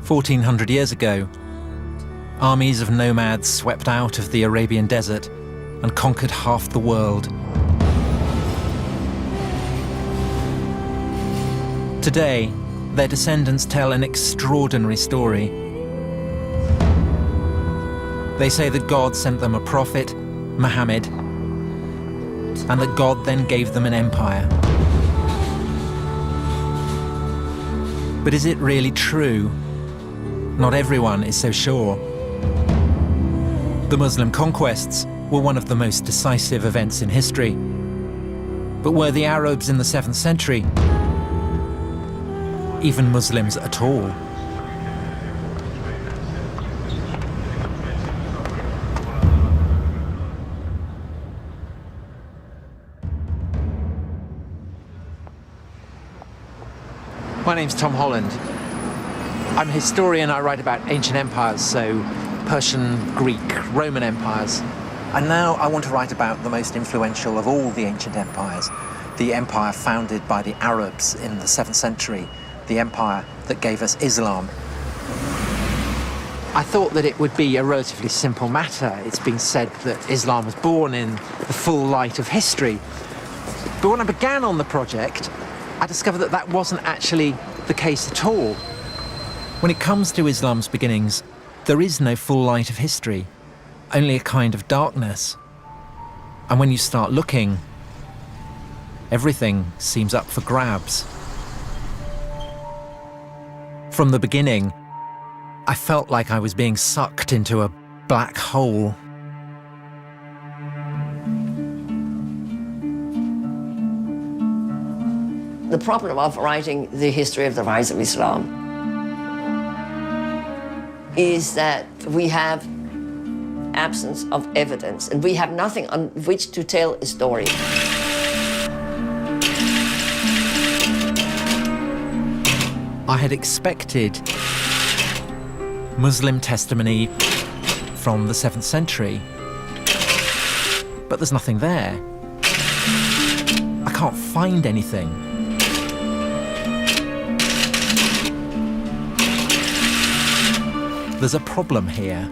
1400 years ago, armies of nomads swept out of the Arabian desert and conquered half the world. Today, their descendants tell an extraordinary story. They say that God sent them a prophet, Muhammad, and that God then gave them an empire. But is it really true? Not everyone is so sure. The Muslim conquests were one of the most decisive events in history. But were the Arabs in the 7th century even Muslims at all? My name's Tom Holland. I'm a historian. I write about ancient empires, so Persian, Greek, Roman empires. And now I want to write about the most influential of all the ancient empires, the empire founded by the Arabs in the 7th century, the empire that gave us Islam. I thought that it would be a relatively simple matter. It's been said that Islam was born in the full light of history. But when I began on the project, I discovered that that wasn't actually the case at all. When it comes to Islam's beginnings, there is no full light of history, only a kind of darkness. And when you start looking, everything seems up for grabs. From the beginning, I felt like I was being sucked into a black hole. The problem of writing the history of the rise of Islam is that we have absence of evidence and we have nothing on which to tell a story. I had expected Muslim testimony from the 7th century, but there's nothing there. I can't find anything. There's a problem here.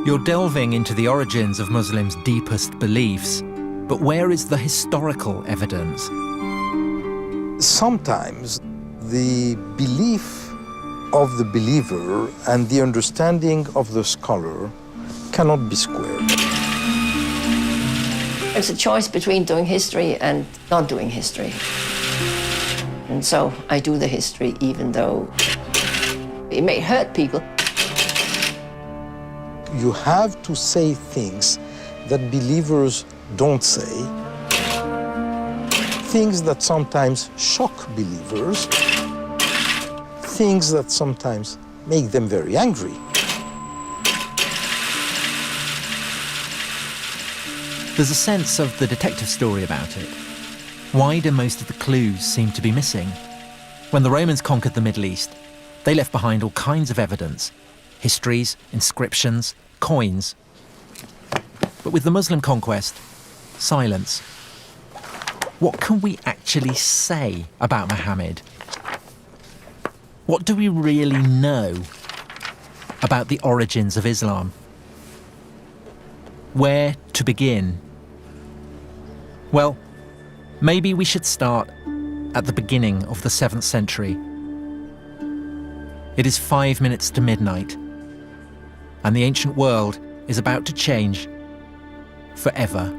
You're delving into the origins of Muslims' deepest beliefs, but where is the historical evidence? Sometimes the belief of the believer and the understanding of the scholar cannot be squared. It's a choice between doing history and not doing history. And so I do the history even though it may hurt people. You have to say things that believers don't say, things that sometimes shock believers, things that sometimes make them very angry. There's a sense of the detective story about it. Why do most of the clues seem to be missing? When the Romans conquered the Middle East, they left behind all kinds of evidence, histories, inscriptions, coins. But with the Muslim conquest, silence. What can we actually say about Muhammad? What do we really know about the origins of Islam? Where to begin? Well, maybe we should start at the beginning of the 7th century. It is 5 minutes to midnight, and the ancient world is about to change forever.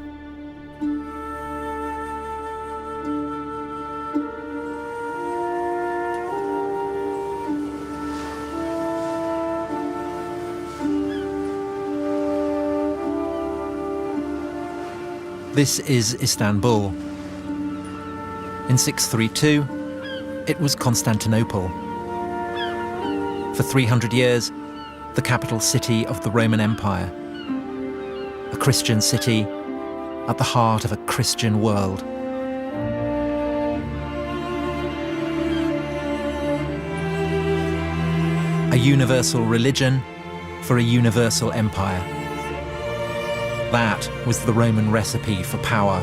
This is Istanbul. In 632, it was Constantinople. For 300 years, the capital city of the Roman Empire. A Christian city at the heart of a Christian world. A universal religion for a universal empire. That was the Roman recipe for power.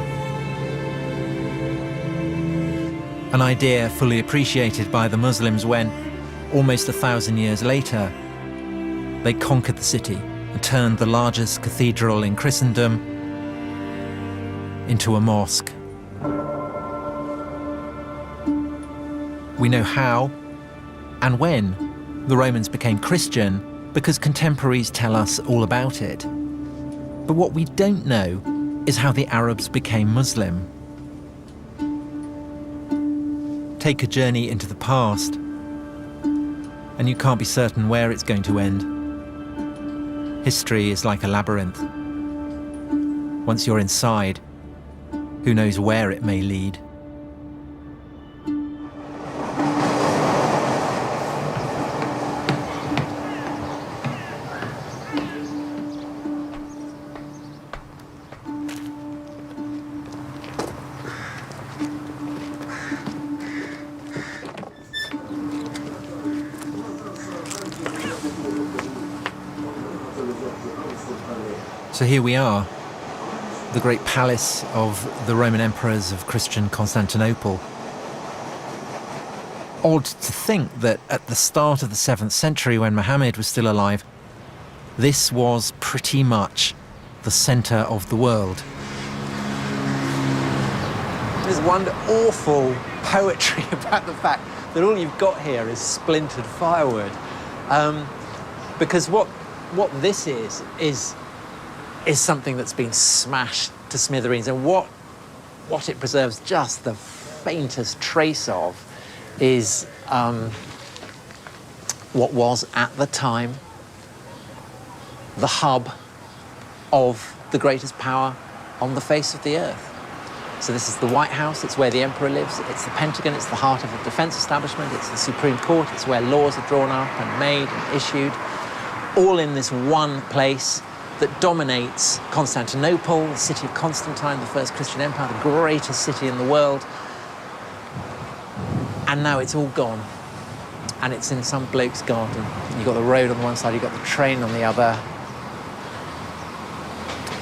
an idea fully appreciated by the Muslims when, almost 1,000 years later, they conquered the city and turned the largest cathedral in Christendom into a mosque. We know how and when the Romans became Christian because contemporaries tell us all about it. But what we don't know is how the Arabs became Muslim. Take a journey into the past, and you can't be certain where it's going to end. History is like a labyrinth. Once you're inside, who knows where it may lead? So here we are, the great palace of the Roman emperors of Christian Constantinople. Odd to think that at the start of the 7th century, when Muhammad was still alive, this was pretty much the centre of the world. There's one awful poetry about the fact that all you've got here is splintered firewood. Because what this is something that's been smashed to smithereens, and what it preserves just the faintest trace of is what was at the time the hub of the greatest power on the face of the earth. So this is the White House, it's where the emperor lives, it's the Pentagon, it's the heart of the defense establishment, it's the Supreme Court, it's where laws are drawn up and made and issued, all in this one place that dominates Constantinople, the city of Constantine, the first Christian empire, the greatest city in the world. And now it's all gone. And it's in some bloke's garden. You've got the road on the one side, you've got the train on the other.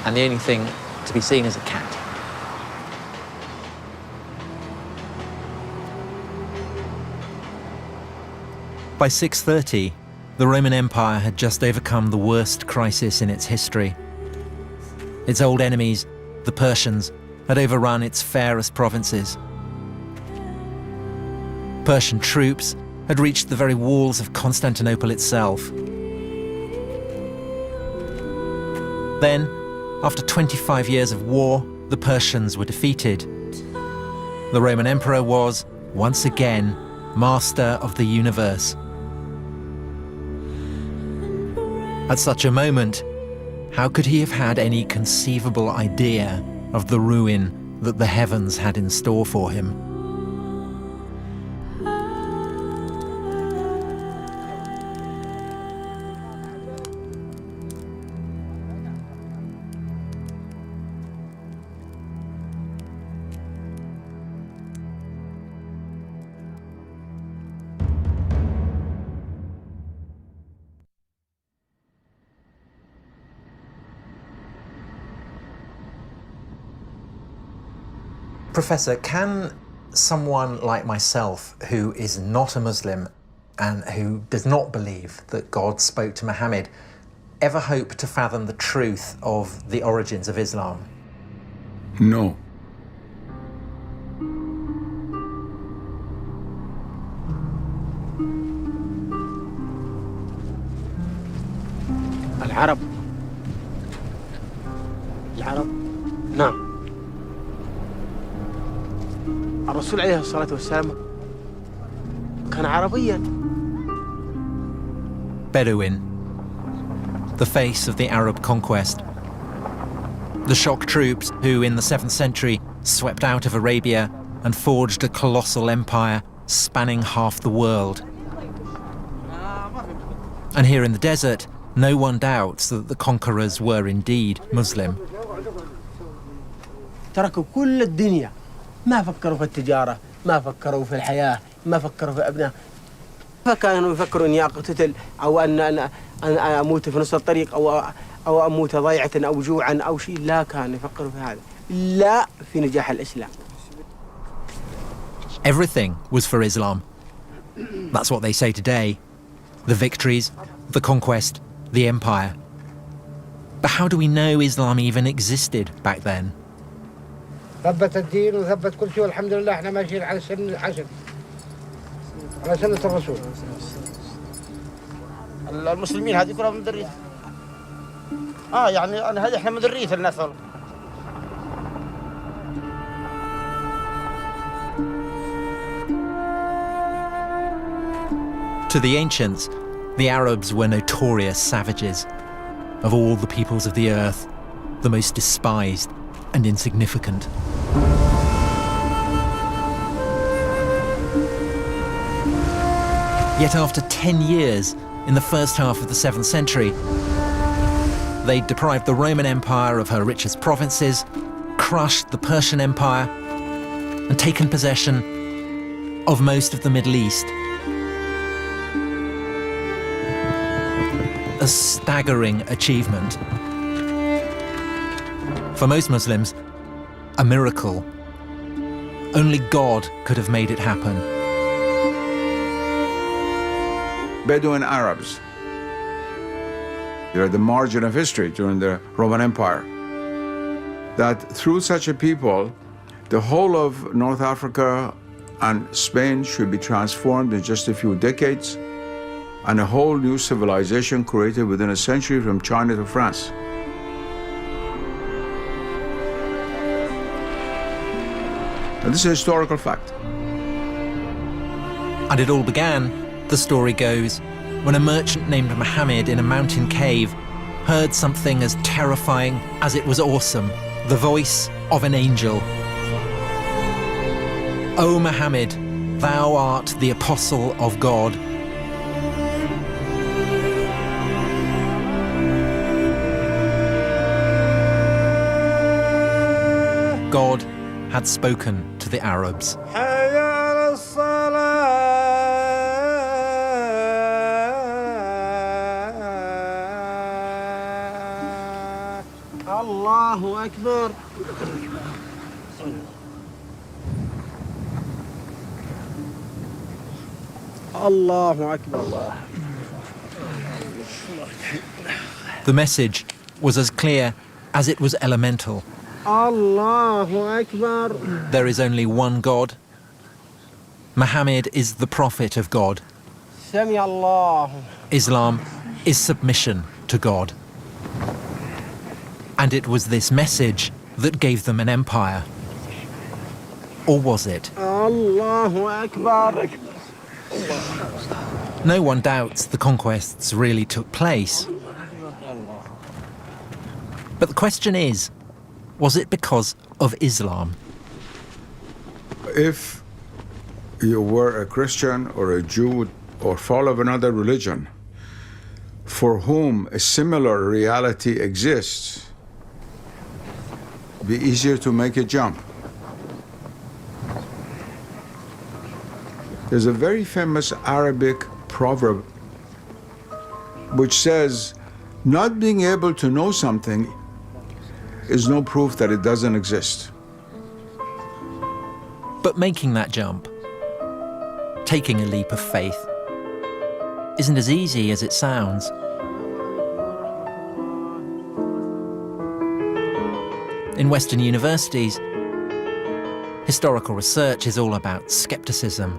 And the only thing to be seen is a cat. By 630, the Roman Empire had just overcome the worst crisis in its history. Its old enemies, the Persians, had overrun its fairest provinces. Persian troops had reached the very walls of Constantinople itself. Then, after 25 years of war, the Persians were defeated. The Roman Emperor was, once again, master of the universe. At such a moment, how could he have had any conceivable idea of the ruin that the heavens had in store for him? Professor, can someone like myself, who is not a Muslim and who does not believe that God spoke to Muhammad, ever hope to fathom the truth of the origins of Islam? No. العرب نعم الرسول عليه الصلاة والسلام كان عربيا. Bedouin, the face of the Arab conquest. The shock troops who, in the 7th century, swept out of Arabia and forged a colossal empire spanning half the world. And here in the desert, no one doubts that the conquerors were indeed Muslim. تركوا كل الدنيا، ما فكروا في التجارة، ما فكروا في الحياة، ما فكروا في أبناء. فكانوا يفكروا إني أقتتل أو أن أموت في نص الطريق أو أموت ضيعة أو جوعا أو شيء. لا كانوا يفكروا في هذا، لا في نجاح الإسلام. Everything was for Islam. That's what they say today. The victories, the conquest, the empire. But how do we know Islam even existed back then? ثبت الدين وثبت كل شيء والحمد لله احنا ماشيين على سنة عشر على سنة الرسول. المسلمين هذه كلها من ذرية. يعني هذه احنا من ذرية الناس. To the ancients, the Arabs were notorious savages. Of all the peoples of the earth, the most despised and insignificant. Yet after 10 years, in the first half of the 7th century, they deprived the Roman Empire of her richest provinces, crushed the Persian Empire, and taken possession of most of the Middle East. A staggering achievement. For most Muslims, a miracle. Only God could have made it happen. Bedouin Arabs. They're at the margin of history during the Roman Empire. That through such a people, the whole of North Africa and Spain should be transformed in just a few decades, and a whole new civilization created within a century from China to France. And this is a historical fact. And it all began, the story goes, when a merchant named Muhammad in a mountain cave heard something as terrifying as it was awesome, the voice of an angel. O Muhammad, thou art the apostle of God. God had spoken to the Arabs. Allahu Akbar. Allahu Akbar. The message was as clear as it was elemental. Allahu Akbar. There is only one God. Muhammad is the prophet of God. Sami Allah. Islam is submission to God. And it was this message that gave them an empire. Or was it? Allahu Akbar. No one doubts the conquests really took place. But the question is, was it because of Islam? If you were a Christian or a Jew or follow of another religion for whom a similar reality exists, it'd be easier to make a jump. There's a very famous Arabic proverb which says, not being able to know something is no proof that it doesn't exist. But making that jump, taking a leap of faith, isn't as easy as it sounds. In Western universities, historical research is all about skepticism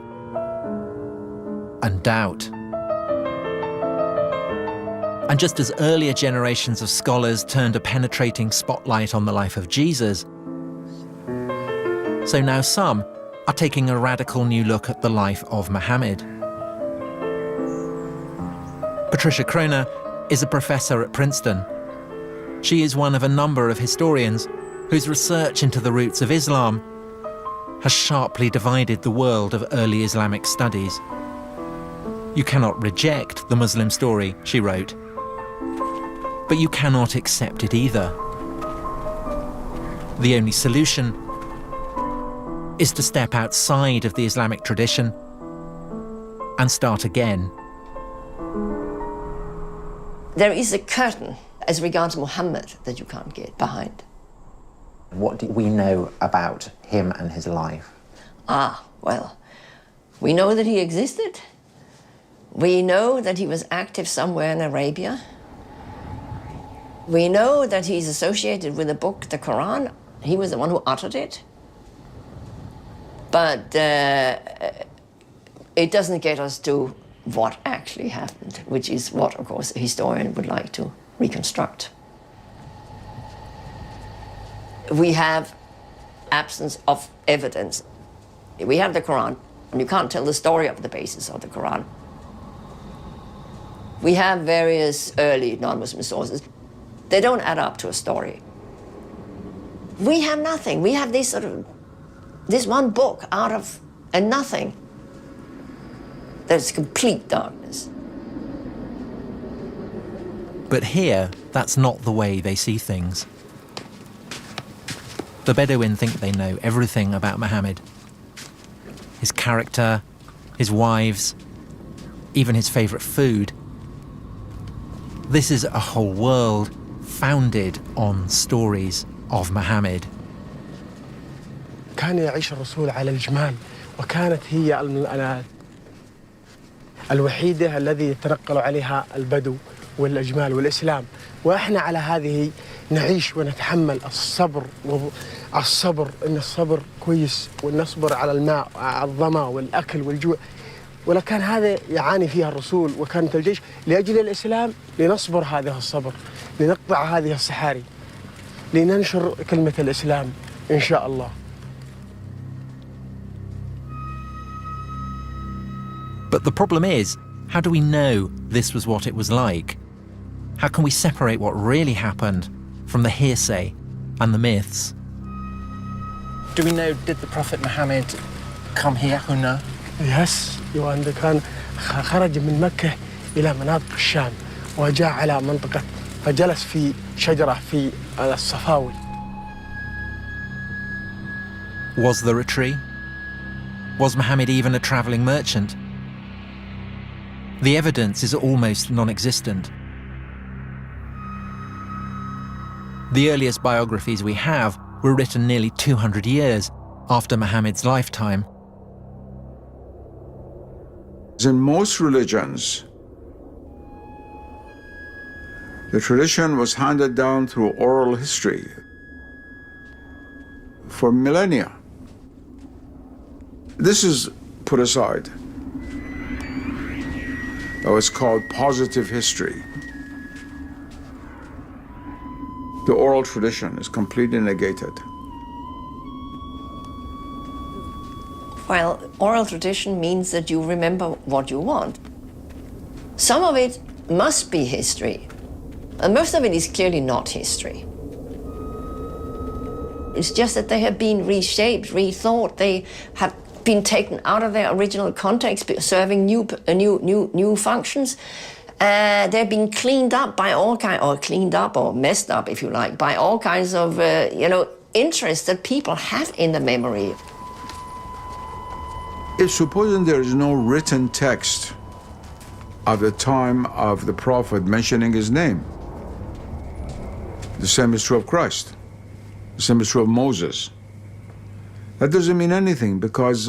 and doubt. And just as earlier generations of scholars turned a penetrating spotlight on the life of Jesus, so now some are taking a radical new look at the life of Muhammad. Patricia Kroner is a professor at Princeton. She is one of a number of historians whose research into the roots of Islam has sharply divided the world of early Islamic studies. You cannot reject the Muslim story, she wrote, but you cannot accept it either. The only solution is to step outside of the Islamic tradition and start again. There is a curtain as regards Muhammad that you can't get behind. What do we know about him and his life? Well, We know that he existed. We know that he was active somewhere in Arabia. We know that he's associated with the book, the Quran. He was the one who uttered it. But it doesn't get us to what actually happened, which is what, of course, a historian would like to reconstruct. We have absence of evidence. We have the Quran, and you can't tell the story of the basis of the Quran. We have various early non-Muslim sources. They don't add up to a story. We have nothing. We have this one book out of a nothing. There's complete darkness. But here, that's not the way they see things. The Bedouin think they know everything about Muhammad. His character, his wives, even his favourite food. This is a whole world founded on stories of Muhammad. كان يعيش الرسول على الجمال، وكانت هي الوحيدة الذي يتنقل عليها البدو والأجمال والإسلام، وإحنا على هذه نعيش ونتحمل الصبر. إن الصبر كويس، ونصبر على الماء، على الظما والأكل والجوع. ولكن هذا يعاني فيها الرسول وكانت الجيش لأجل الإسلام، لنصبر هذا الصبر، لنقطع هذه الصحاري، لننشر كلمة الإسلام إن شاء الله. But the problem is, how do we know this was what it was like? How can we separate what really happened from the hearsay and the myths? Do we know, did the Prophet Muhammad come here, Huna? Yes, وأنه كان خرج من مكة إلى مناطق الشام وجاء على منطقة فجلس في شجرة في الصفاوي. Was there a tree? Was Muhammad even a travelling merchant? The evidence is almost non-existent. The earliest biographies we have were written nearly 200 years after Muhammad's lifetime. In most religions, the tradition was handed down through oral history for millennia. This is put aside. That was called positive history. The oral tradition is completely negated. Well, oral tradition means that you remember what you want. Some of it must be history, and most of it is clearly not history. It's just that they have been reshaped, rethought. They have been taken out of their original context, serving new functions. They've been cleaned up by all kinds, or cleaned up or messed up, if you like, by all kinds of interests that people have in the memory. If supposing there is no written text of the time of the Prophet mentioning his name, the same is true of Christ, the same is true of Moses. That doesn't mean anything because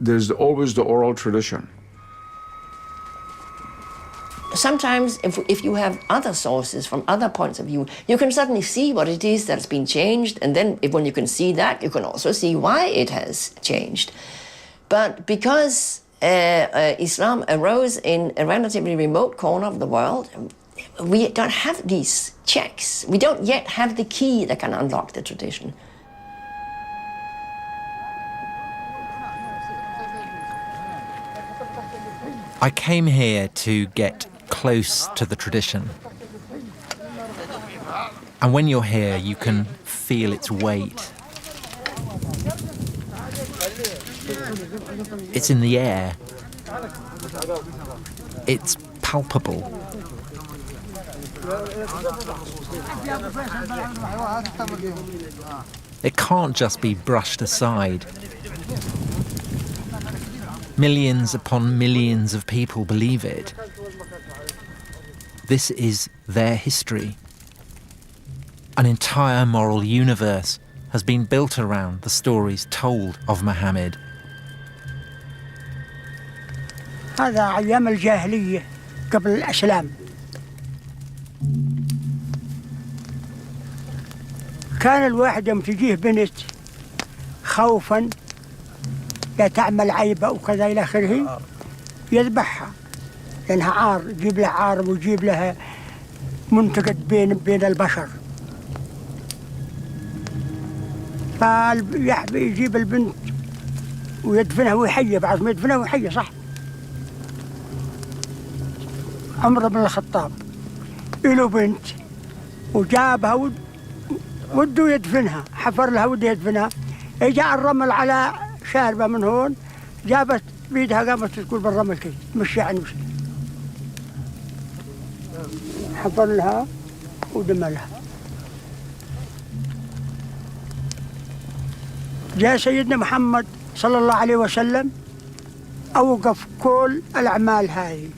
there's always the oral tradition. Sometimes if you have other sources from other points of view, you can suddenly see what it is that's been changed, and then when you can see that, you can also see why it has changed. But because Islam arose in a relatively remote corner of the world, we don't have these checks. We don't yet have the key that can unlock the tradition. I came here to get close to the tradition. And when you're here, you can feel its weight. It's in the air. It's palpable. It can't just be brushed aside. Millions upon millions of people believe it. This is their history. An entire moral universe has been built around the stories told of Muhammad. هذا أيام الجاهلية قبل الإسلام. كان الواحد يوم تجيه بنت خوفا لا تعمل عيبة وكذا إلى آخره يذبحها، لأنها عار، يجيب لها عار ويجيب لها منتقد بين البشر. فيجيب البنت ويدفنها ويحيى، بعد ما يدفنها ويحيى صح. عمر بن الخطاب له بنت وجابها وده يدفنها، حفر لها وده يدفنها، جاء الرمل على شاربة من هون، جابت بيدها قامت تقول بالرمل كي مشي عن مشي، حفر لها ودملها. جاء سيدنا محمد صلى الله عليه وسلم أوقف كل الأعمال هذه.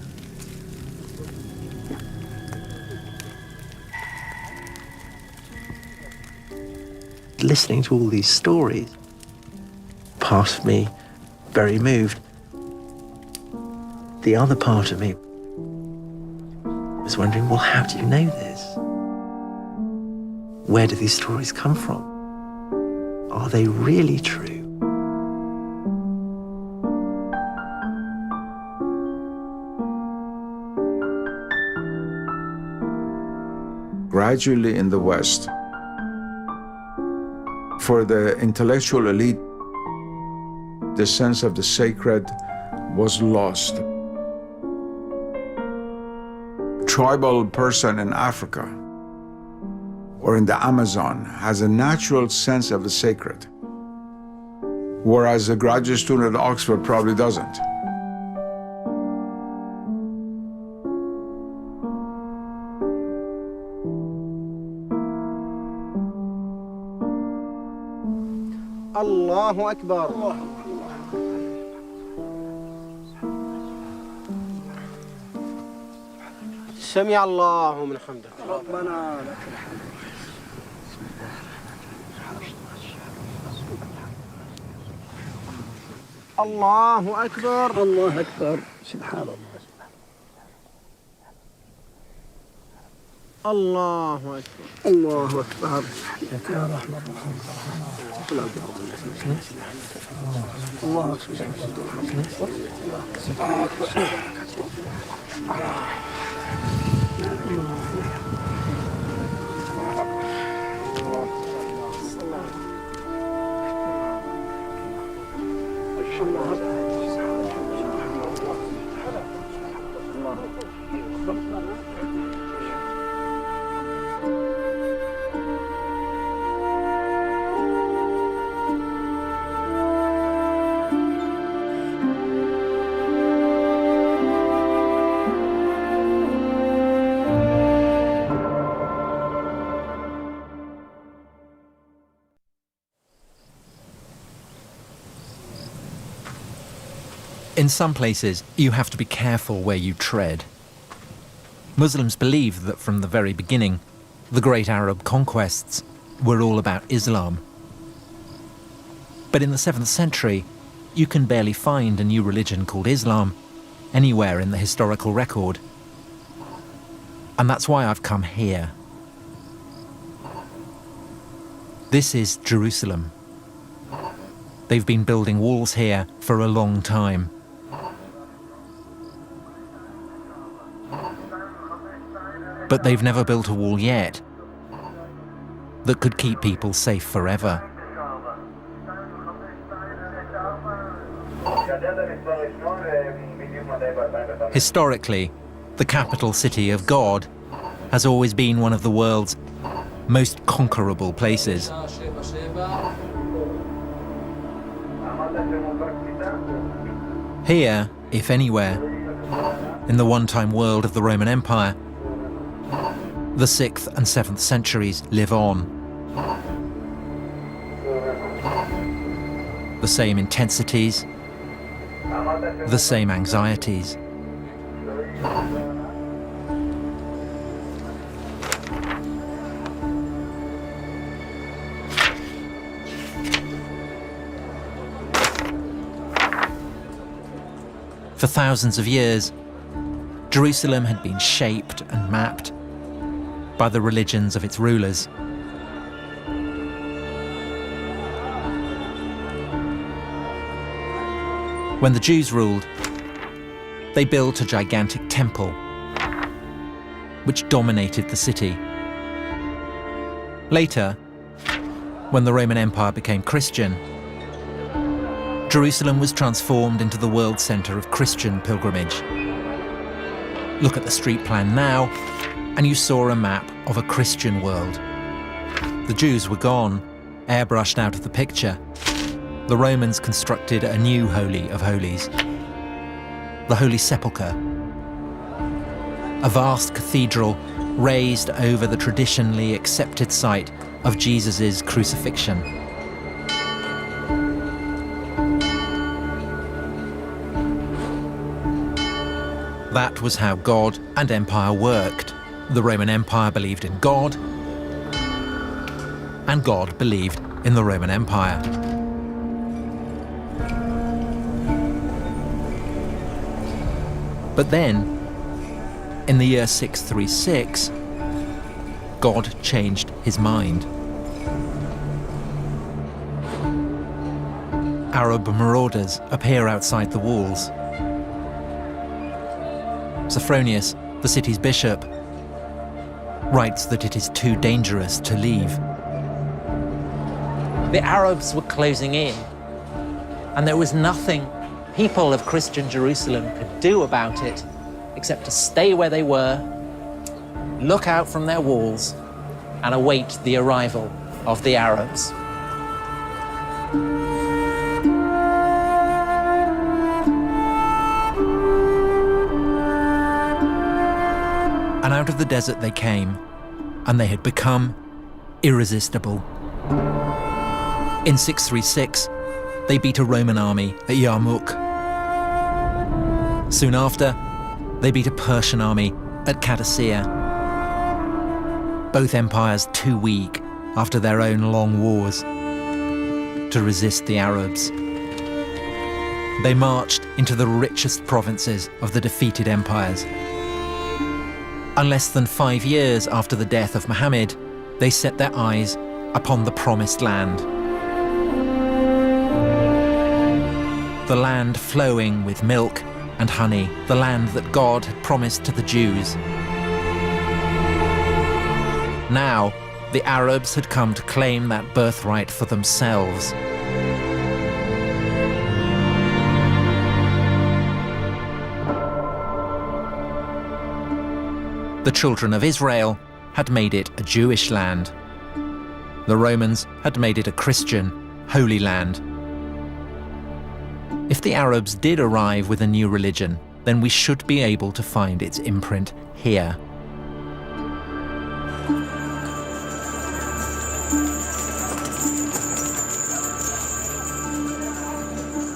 Listening to all these stories, part of me very moved. The other part of me was wondering, well, how do you know this? Where do these stories come from? Are they really true? Gradually in the West, for the intellectual elite, the sense of the sacred was lost. Tribal person in Africa or in the Amazon has a natural sense of the sacred, whereas a graduate student at Oxford probably doesn't. الله أكبر. سمع الله من حمده. ربنا لك الحمد. الله أكبر. الله أكبر. سبحان الله. الله أكبر. الله أكبر. يا رحمة الله. الله In some places, you have to be careful where you tread. Muslims believe that from the very beginning, the great Arab conquests were all about Islam. But in the 7th century, you can barely find a new religion called Islam anywhere in the historical record. And that's why I've come here. This is Jerusalem. They've been building walls here for a long time. But they've never built a wall yet that could keep people safe forever. Historically, the capital city of God has always been one of the world's most conquerable places. Here, if anywhere, in the one-time world of the Roman Empire, the 6th and 7th centuries live on. The same intensities, the same anxieties. For thousands of years, Jerusalem had been shaped and mapped by the religions of its rulers. When the Jews ruled, they built a gigantic temple which dominated the city. Later, when the Roman Empire became Christian, Jerusalem was transformed into the world centre of Christian pilgrimage. Look at the street plan now, and you saw a map of a Christian world. The Jews were gone, airbrushed out of the picture. The Romans constructed a new Holy of Holies, the Holy Sepulchre, a vast cathedral raised over the traditionally accepted site of Jesus' crucifixion. That was how God and empire worked. The Roman Empire believed in God, and God believed in the Roman Empire. But then, in the year 636, God changed his mind. Arab marauders appear outside the walls. Sophronius, the city's bishop, writes that it is too dangerous to leave. The Arabs were closing in, and there was nothing people of Christian Jerusalem could do about it except to stay where they were, look out from their walls, and await the arrival of the Arabs. And out of the desert they came, and they had become irresistible. In 636, they beat a Roman army at Yarmouk. Soon after, they beat a Persian army at Qadisiyah. Both empires too weak after their own long wars to resist the Arabs. They marched into the richest provinces of the defeated empires. And less than 5 years after the death of Muhammad, they set their eyes upon the promised land. The land flowing with milk and honey, the land that God had promised to the Jews. Now, the Arabs had come to claim that birthright for themselves. The children of Israel had made it a Jewish land. The Romans had made it a Christian, holy land. If the Arabs did arrive with a new religion, then we should be able to find its imprint here.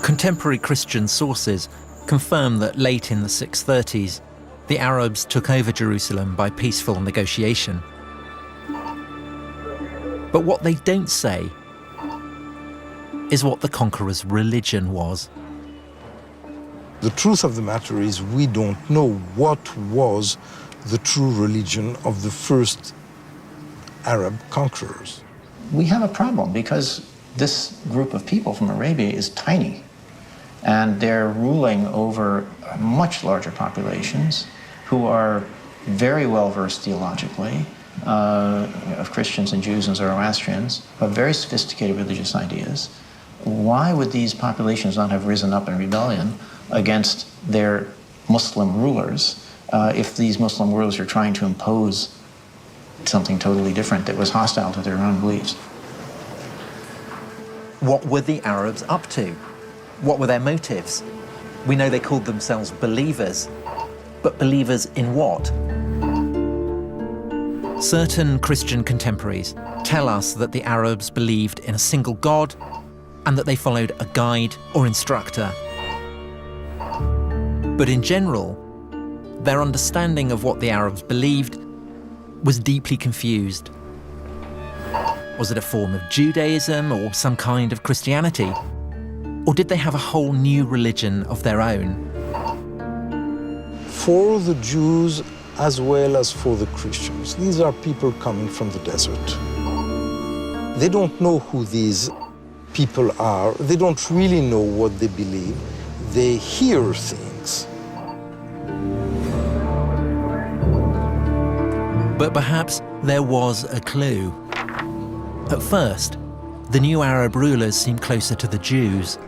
Contemporary Christian sources confirm that late in the 630s, the Arabs took over Jerusalem by peaceful negotiation. But what they don't say is what the conqueror's religion was. The truth of the matter is we don't know what was the true religion of the first Arab conquerors. We have a problem because this group of people from Arabia is tiny, and they're ruling over much larger populations who are very well versed theologically, of Christians and Jews and Zoroastrians, but very sophisticated religious ideas. Why would these populations not have risen up in rebellion against their Muslim rulers if these Muslim rulers are trying to impose something totally different that was hostile to their own beliefs? What were the Arabs up to? What were their motives? We know they called themselves believers, but believers in what? Certain Christian contemporaries tell us that the Arabs believed in a single God and that they followed a guide or instructor. But in general, their understanding of what the Arabs believed was deeply confused. Was it a form of Judaism or some kind of Christianity? Or did they have a whole new religion of their own? for the Jews as well as for the Christians. These are people coming from the desert. They don't know who these people are. They don't really know what they believe. They hear things. But perhaps there was a clue. At first, the new Arab rulers seemed closer to the Jews.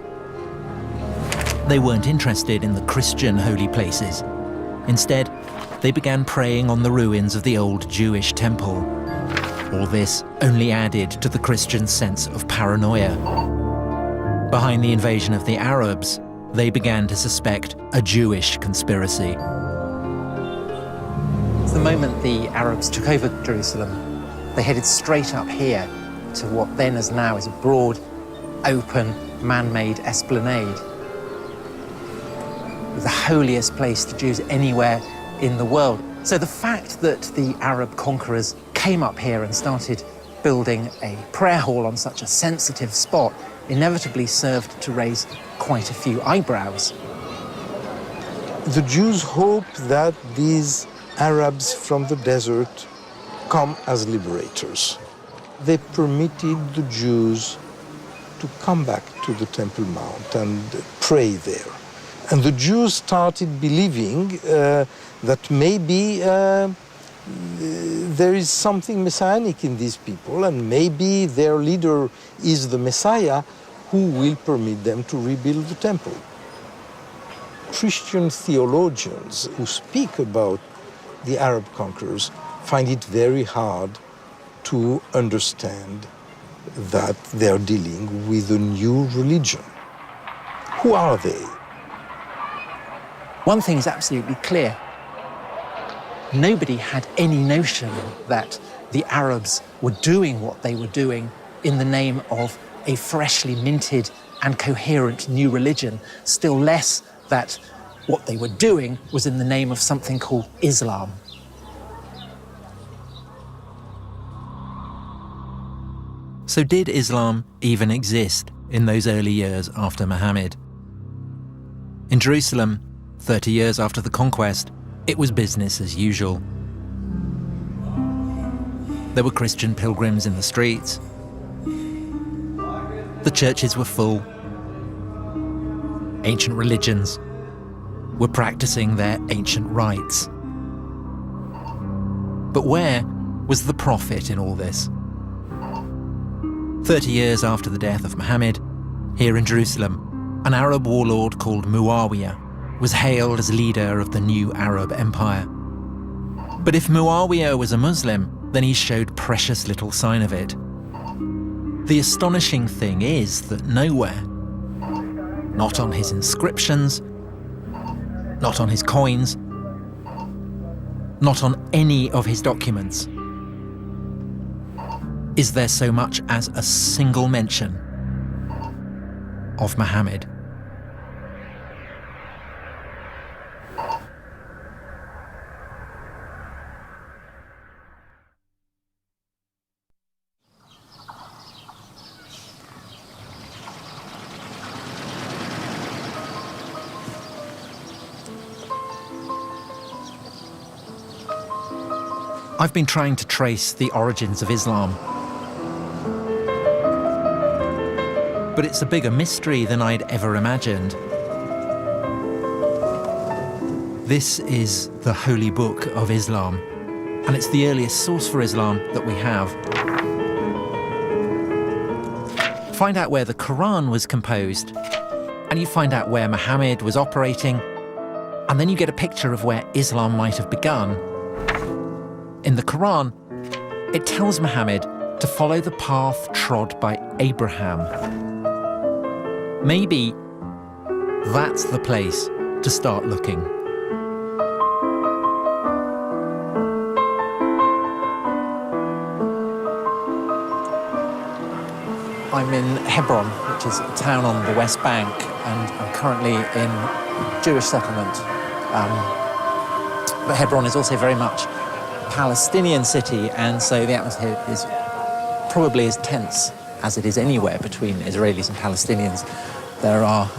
They weren't interested in the Christian holy places. Instead, they began praying on the ruins of the old Jewish temple. All this only added to the Christians' sense of paranoia. Behind the invasion of the Arabs, they began to suspect a Jewish conspiracy. The moment the Arabs took over Jerusalem, they headed straight up here to what then as now is a broad, open, man-made esplanade. The holiest place to Jews anywhere in the world. So the fact that the Arab conquerors came up here and started building a prayer hall on such a sensitive spot inevitably served to raise quite a few eyebrows. The Jews hope that these Arabs from the desert come as liberators. They permitted the Jews to come back to the Temple Mount and pray there. And the Jews started believing that maybe there is something messianic in these people, and maybe their leader is the Messiah who will permit them to rebuild the temple. Christian theologians who speak about the Arab conquerors find it very hard to understand that they are dealing with a new religion. Who are they? One thing is absolutely clear. Nobody had any notion that the Arabs were doing what they were doing in the name of a freshly minted and coherent new religion, still less that what they were doing was in the name of something called Islam. So did Islam even exist in those early years after Muhammad? In Jerusalem, 30 years after the conquest, it was business as usual. There were Christian pilgrims in the streets. The churches were full. Ancient religions were practicing their ancient rites. But where was the prophet in all this? 30 years after the death of Muhammad, here in Jerusalem, an Arab warlord called Muawiyah was hailed as leader of the new Arab empire. But if Muawiyah was a Muslim, then he showed precious little sign of it. The astonishing thing is that nowhere, not on his inscriptions, not on his coins, not on any of his documents, is there so much as a single mention of Muhammad. I've been trying to trace the origins of Islam. But it's a bigger mystery than I'd ever imagined. This is the Holy Book of Islam, and it's the earliest source for Islam that we have. Find out where the Quran was composed, and you find out where Muhammad was operating, and then you get a picture of where Islam might have begun. In the Quran, it tells Muhammad to follow the path trod by Abraham. Maybe that's the place to start looking. I'm in Hebron, which is a town on the West Bank, and I'm currently in a Jewish settlement. But Hebron is also very much a Palestinian city, and so the atmosphere is probably as tense as it is anywhere between Israelis and Palestinians. There are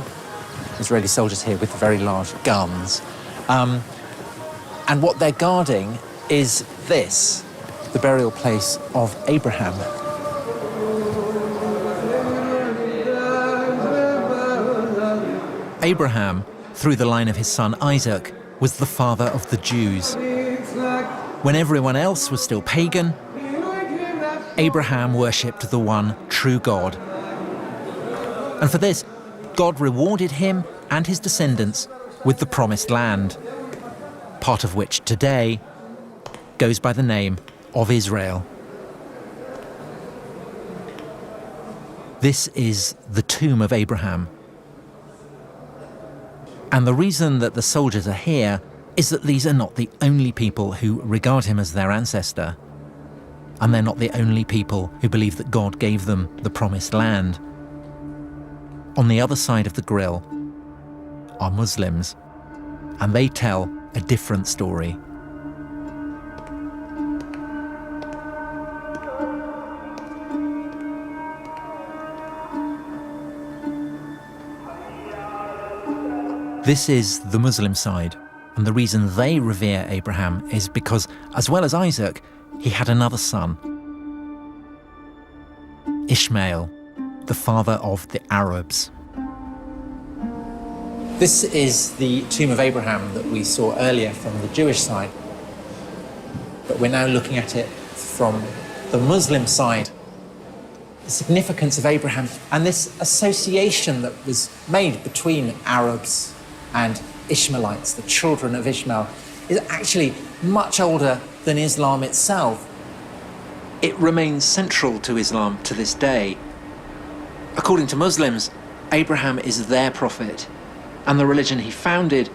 Israeli soldiers here with very large guns. And what they're guarding is this, the burial place of Abraham. Abraham, through the line of his son Isaac, was the father of the Jews. When everyone else was still pagan, Abraham worshipped the one true God. And for this, God rewarded him and his descendants with the promised land, part of which today goes by the name of Israel. This is the tomb of Abraham. And the reason that the soldiers are here is that these are not the only people who regard him as their ancestor. And they're not the only people who believe that God gave them the promised land. On the other side of the grill are Muslims, and they tell a different story. This is the Muslim side, and the reason they revere Abraham is because, as well as Isaac, he had another son, Ishmael, the father of the Arabs. This is the tomb of Abraham that we saw earlier from the Jewish side, but we're now looking at it from the Muslim side. The significance of Abraham and this association that was made between Arabs and Ishmaelites, the children of Ishmael, is actually much older than Islam itself. It remains central to Islam to this day. According to Muslims, Abraham is their prophet, and the religion he founded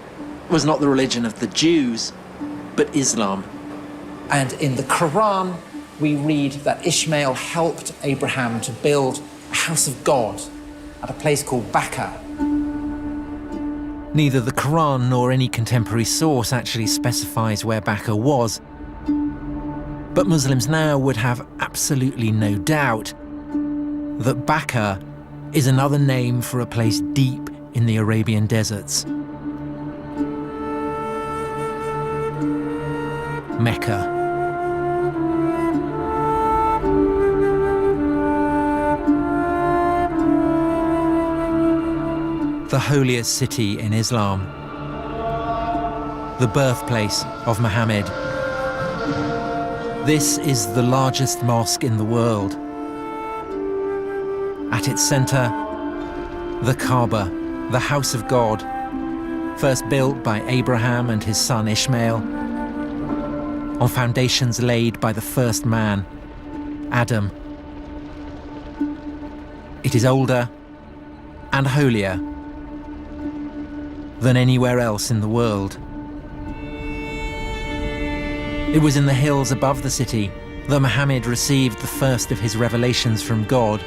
was not the religion of the Jews, but Islam. And in the Quran, we read that Ishmael helped Abraham to build a house of God at a place called Bakkah. Neither the Quran nor any contemporary source actually specifies where Bakkah was, but Muslims now would have absolutely no doubt that Bakkah is another name for a place deep in the Arabian deserts. Mecca. The holiest city in Islam, the birthplace of Muhammad. This is the largest mosque in the world. At its center, the Kaaba, the house of God, first built by Abraham and his son Ishmael, on foundations laid by the first man, Adam. It is older and holier than anywhere else in the world. It was in the hills above the city that Muhammad received the first of his revelations from God.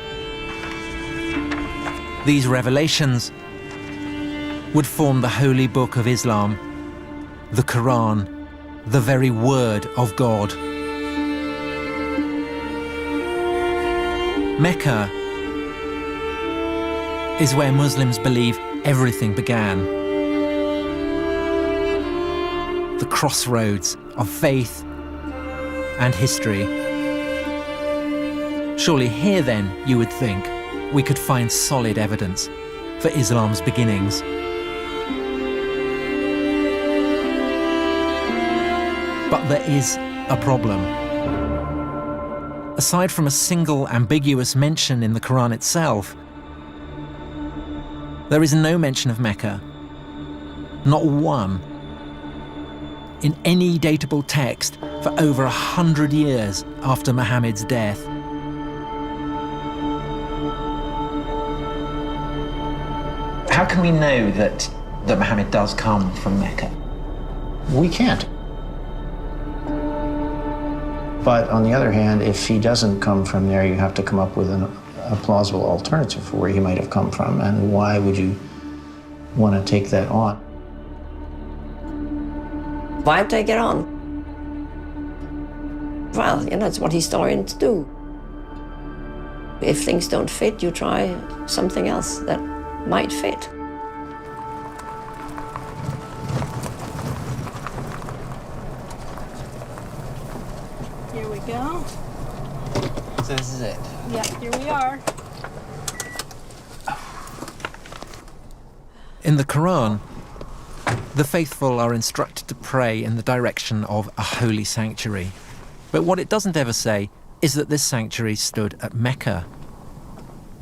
These revelations would form the holy book of Islam, the Quran, the very word of God. Mecca is where Muslims believe everything began. The crossroads of faith and history. Surely here then, you would think, we could find solid evidence for Islam's beginnings. But there is a problem. Aside from a single ambiguous mention in the Quran itself, there is no mention of Mecca, not one, in any datable text for over 100 years after Muhammad's death. How can we know that Muhammad does come from Mecca? We can't. But on the other hand, if he doesn't come from there, you have to come up with a plausible alternative for where he might have come from, and why would you want to take that on? Why take it on? Well, it's what historians do. If things don't fit, you try something else that might fit. Here we go. So this is it. Yeah, here we are. In the Quran, the faithful are instructed to pray in the direction of a holy sanctuary. But what it doesn't ever say is that this sanctuary stood at Mecca.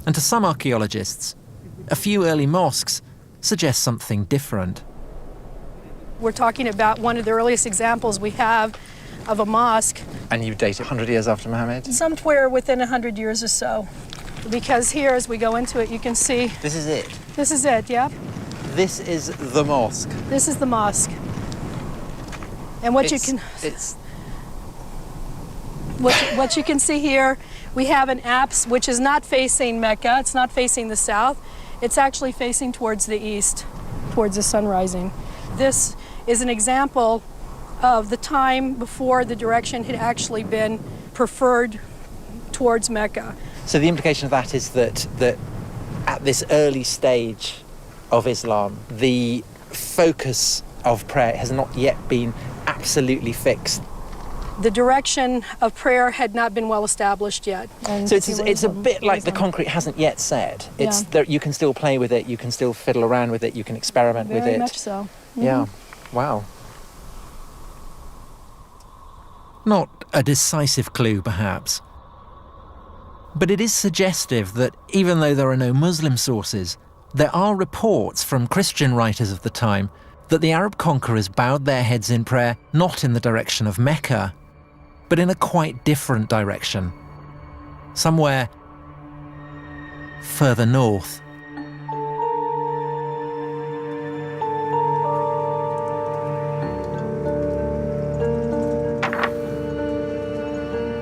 And to some archaeologists, a few early mosques suggest something different. We're talking about one of the earliest examples we have of a mosque. And you date it 100 years after Muhammad? Somewhere within 100 years or so. Because here, as we go into it, you can see... This is it? This is it, yeah. This is the mosque? This is the mosque. And what you can see here, we have an apse which is not facing Mecca. It's not facing the south. It's actually facing towards the east, towards the sun rising. This is an example of the time before the direction had actually been preferred towards Mecca. So the implication of that is that at this early stage of Islam, the focus of prayer has not yet been absolutely fixed. The direction of prayer had not been well established yet. And so it's a bit like the concrete hasn't yet set. It's there, you can still play with it, you can still fiddle around with it, you can experiment with it. Very much so. Mm-hmm. Yeah. Wow. Not a decisive clue, perhaps. But it is suggestive that even though there are no Muslim sources, there are reports from Christian writers of the time that the Arab conquerors bowed their heads in prayer not in the direction of Mecca, but in a quite different direction, somewhere further north.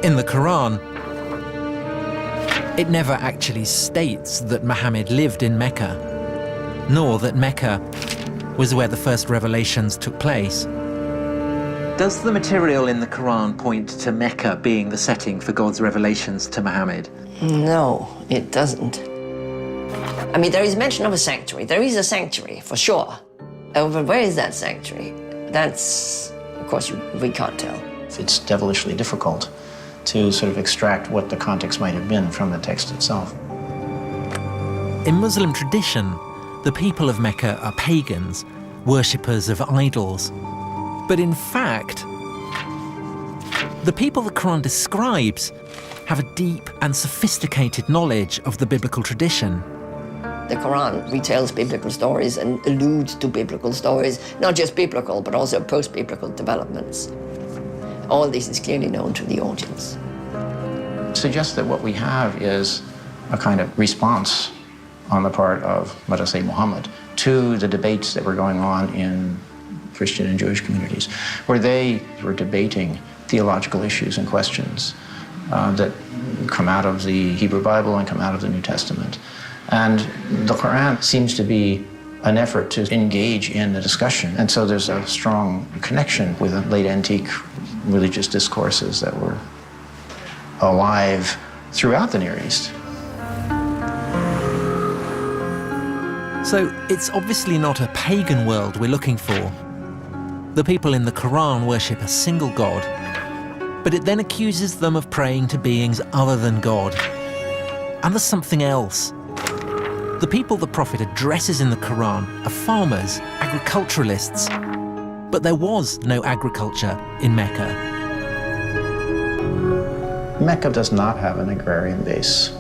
In the Quran, it never actually states that Muhammad lived in Mecca, nor that Mecca was where the first revelations took place. Does the material in the Quran point to Mecca being the setting for God's revelations to Muhammad? No, it doesn't. I mean, there is mention of a sanctuary. There is a sanctuary, for sure. But where is that sanctuary? That's, of course, we can't tell. It's devilishly difficult to sort of extract what the context might have been from the text itself. In Muslim tradition, the people of Mecca are pagans, worshippers of idols. But in fact, the people the Quran describes have a deep and sophisticated knowledge of the biblical tradition. The Quran retells biblical stories and alludes to biblical stories, not just biblical, but also post-biblical developments. All this is clearly known to the audience. It suggests that what we have is a kind of response on the part of, let us say, Muhammad, to the debates that were going on in Christian and Jewish communities, where they were debating theological issues and questions that come out of the Hebrew Bible and come out of the New Testament. And the Quran seems to be an effort to engage in the discussion. And so there's a strong connection with the late antique religious discourses that were alive throughout the Near East. So it's obviously not a pagan world we're looking for. The people in the Quran worship a single God, but it then accuses them of praying to beings other than God. And there's something else. The people the Prophet addresses in the Quran are farmers, agriculturalists, but there was no agriculture in Mecca. Mecca does not have an agrarian base.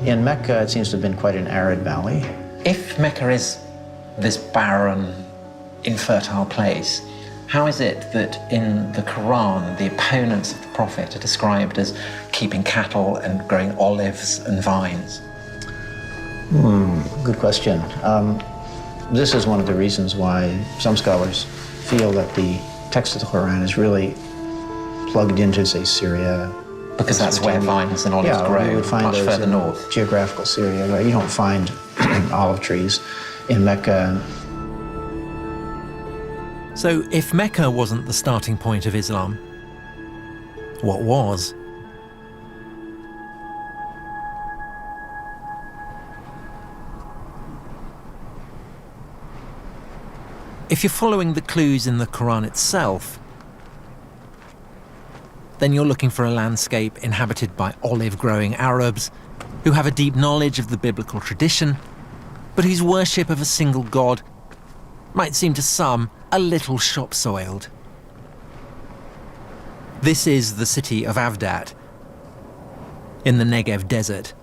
In Mecca, it seems to have been quite an arid valley. If Mecca is this barren, infertile place, how is it that in the Quran, the opponents of the Prophet are described as keeping cattle and growing olives and vines? Good question. This is one of the reasons why some scholars feel that the text of the Quran is really plugged into, say, Syria. Because that's where vines and olives grow, you would find much those further in north. Geographical Syria, right? You don't find olive trees in Mecca. So if Mecca wasn't the starting point of Islam, what was? If you're following the clues in the Quran itself, then you're looking for a landscape inhabited by olive-growing Arabs who have a deep knowledge of the biblical tradition, but whose worship of a single god might seem to some a little shop-soiled. This is the city of Avdat, in the Negev desert.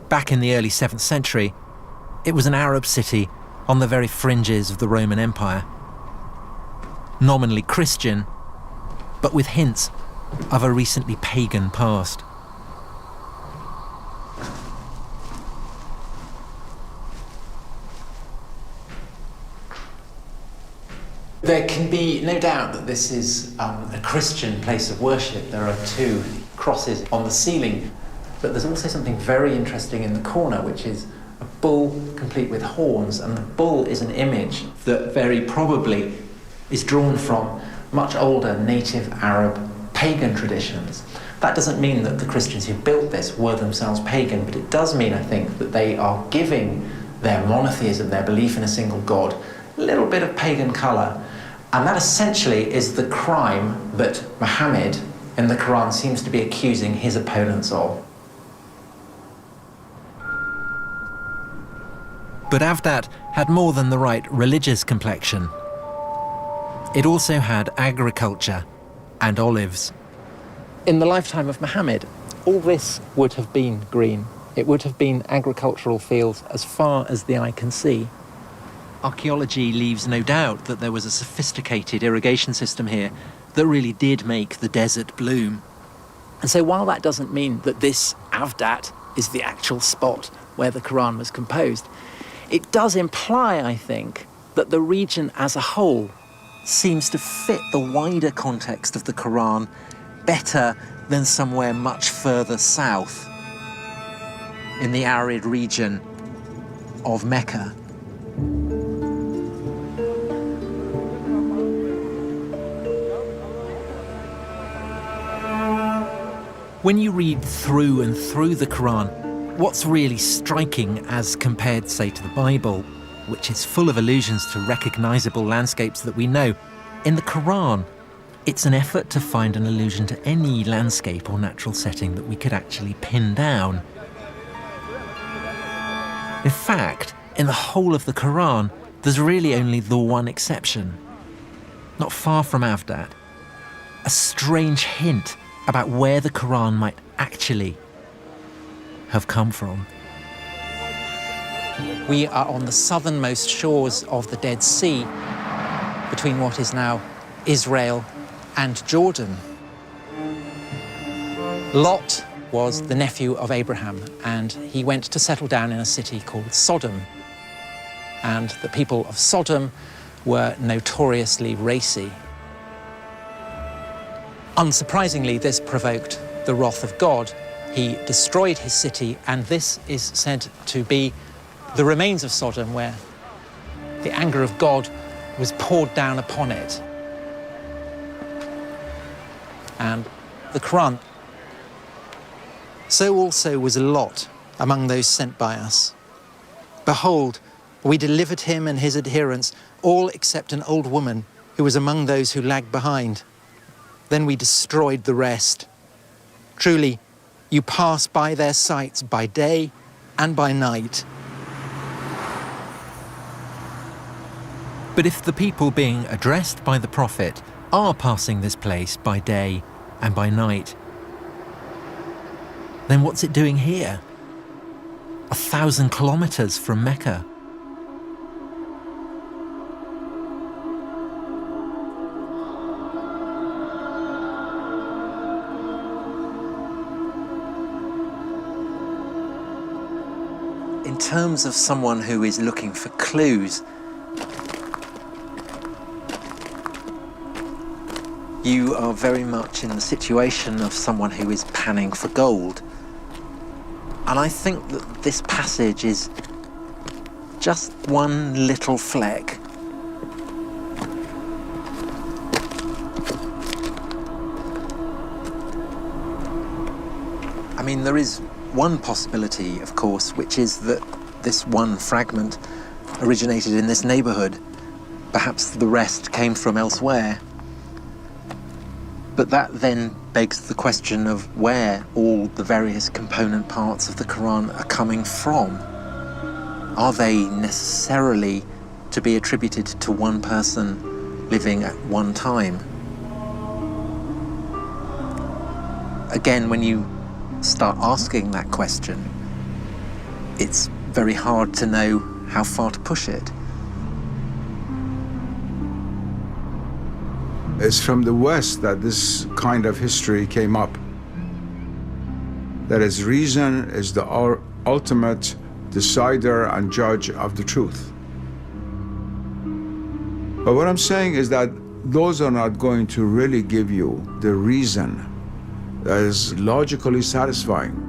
Back in the early 7th century, it was an Arab city on the very fringes of the Roman Empire. Nominally Christian, but with hints of a recently pagan past. There can be no doubt that this is a Christian place of worship. There are 2 crosses on the ceiling, but there's also something very interesting in the corner, which is a bull complete with horns, and the bull is an image that very probably is drawn from much older native Arab pagan traditions. That doesn't mean that the Christians who built this were themselves pagan, but it does mean, I think, that they are giving their monotheism, their belief in a single god, a little bit of pagan colour. And that essentially is the crime that Muhammad in the Quran seems to be accusing his opponents of. But Avdat had more than the right religious complexion. It also had agriculture and olives. In the lifetime of Muhammad, all this would have been green. It would have been agricultural fields as far as the eye can see. Archaeology leaves no doubt that there was a sophisticated irrigation system here that really did make the desert bloom. And so while that doesn't mean that this Avdat is the actual spot where the Quran was composed, it does imply, I think, that the region as a whole seems to fit the wider context of the Quran better than somewhere much further south in the arid region of Mecca. When you read through and through the Quran, what's really striking as compared, say, to the Bible, which is full of allusions to recognizable landscapes that we know, in the Quran, it's an effort to find an allusion to any landscape or natural setting that we could actually pin down. In fact, in the whole of the Quran, there's really only the one exception. Not far from Avdat, a strange hint about where the Quran might actually have come from. We are on the southernmost shores of the Dead Sea, between what is now Israel and Jordan. Lot was the nephew of Abraham, and he went to settle down in a city called Sodom. And the people of Sodom were notoriously racy. Unsurprisingly, this provoked the wrath of God. He destroyed his city, and this is said to be the remains of Sodom, where the anger of God was poured down upon it. And the Quran. So also was Lot among those sent by us. Behold, we delivered him and his adherents, all except an old woman who was among those who lagged behind. Then we destroyed the rest. Truly, you pass by their sights by day and by night. But if the people being addressed by the prophet are passing this place by day and by night, then what's it doing here? 1,000 kilometers from Mecca. In terms of someone who is looking for clues, you are very much in the situation of someone who is panning for gold. And I think that this passage is just one little fleck. I mean, there is one possibility, of course, which is that this one fragment originated in this neighborhood. Perhaps the rest came from elsewhere. But that then begs the question of where all the various component parts of the Quran are coming from. Are they necessarily to be attributed to one person living at one time? Again, when you start asking that question, it's very hard to know how far to push it. It's from the West that this kind of history came up. That is, reason is the ultimate decider and judge of the truth. But what I'm saying is that those are not going to really give you the reason that is logically satisfying.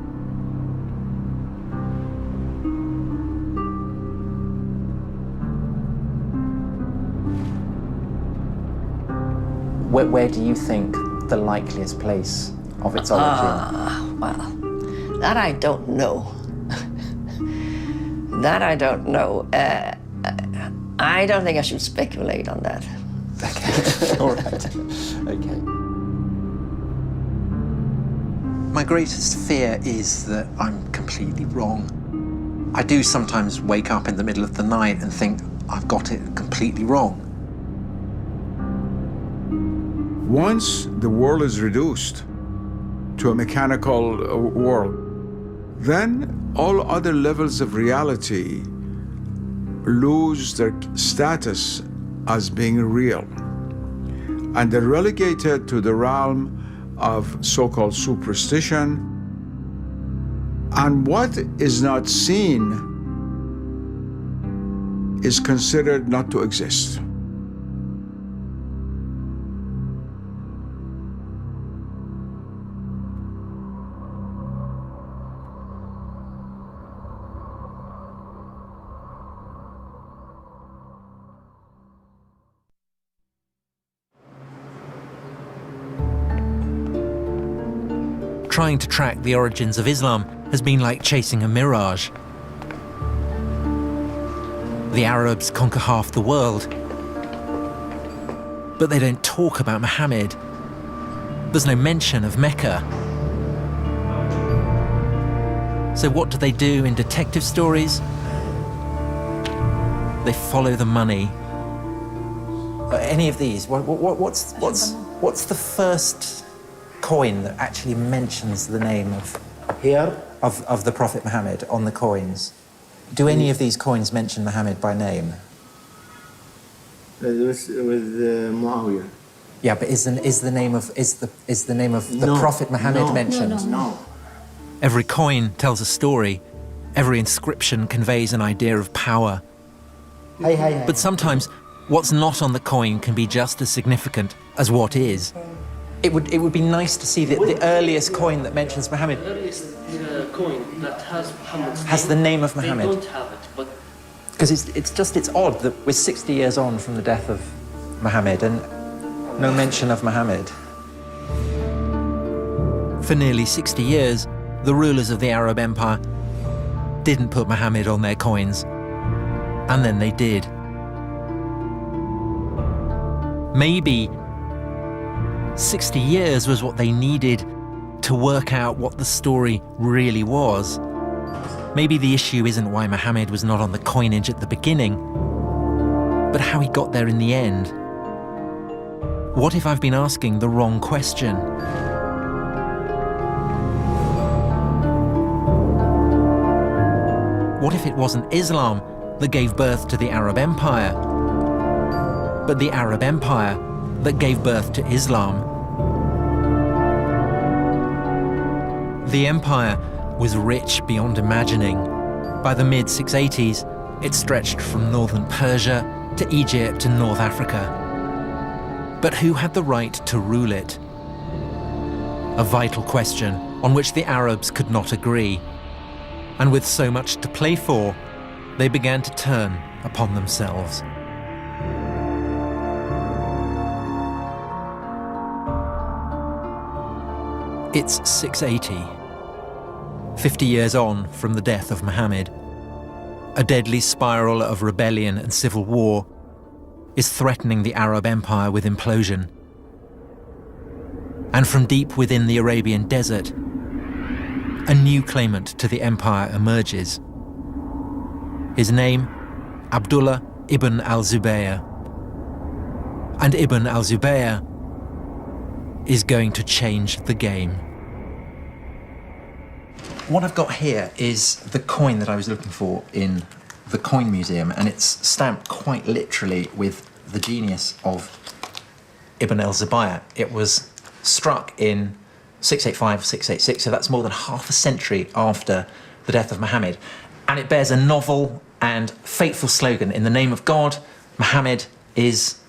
Where do you think the likeliest place of its origin? Well, that I don't know. That I don't know. I don't think I should speculate on that. Okay, all right. Okay. My greatest fear is that I'm completely wrong. I do sometimes wake up in the middle of the night and think I've got it completely wrong. Once the world is reduced to a mechanical world, then all other levels of reality lose their status as being real. And they're relegated to the realm of so-called superstition. And what is not seen is considered not to exist. Trying to track the origins of Islam has been like chasing a mirage. The Arabs conquer half the world, but they don't talk about Muhammad. There's no mention of Mecca. So what do they do in detective stories? They follow the money. Any of these? What's the first coin that actually mentions the name of the Prophet Muhammad on the coins? Do any of these coins mention Muhammad by name? with Muawiyah. Yeah, but is the name of the Prophet Muhammad mentioned? No. Every coin tells a story. Every inscription conveys an idea of power. But sometimes what's not on the coin can be just as significant as what is. It would be nice to see the earliest coin that mentions Muhammad. The earliest coin that has Muhammad's has name. the name of Muhammad. They don't have it, but because it's odd that we're 60 years on from the death of Muhammad and no mention of Muhammad. For nearly 60 years, the rulers of the Arab Empire didn't put Muhammad on their coins, and then they did. Maybe 60 years was what they needed to work out what the story really was. Maybe the issue isn't why Muhammad was not on the coinage at the beginning, but how he got there in the end. What if I've been asking the wrong question? What if it wasn't Islam that gave birth to the Arab Empire, but the Arab Empire that gave birth to Islam? The empire was rich beyond imagining. By the mid-680s, it stretched from northern Persia to Egypt and North Africa. But who had the right to rule it? A vital question on which the Arabs could not agree. And with so much to play for, they began to turn upon themselves. It's 680, 50 years on from the death of Muhammad. A deadly spiral of rebellion and civil war is threatening the Arab Empire with implosion. And from deep within the Arabian desert, a new claimant to the empire emerges. His name, Abdullah ibn al-Zubayr. And Ibn al-Zubayr is going to change the game. What I've got here is the coin that I was looking for in the Coin Museum, and it's stamped quite literally with the genius of Ibn al-Zubayr. It was struck in 685, 686, so that's more than half a century after the death of Muhammad. And it bears a novel and fateful slogan: in the name of God, Muhammad is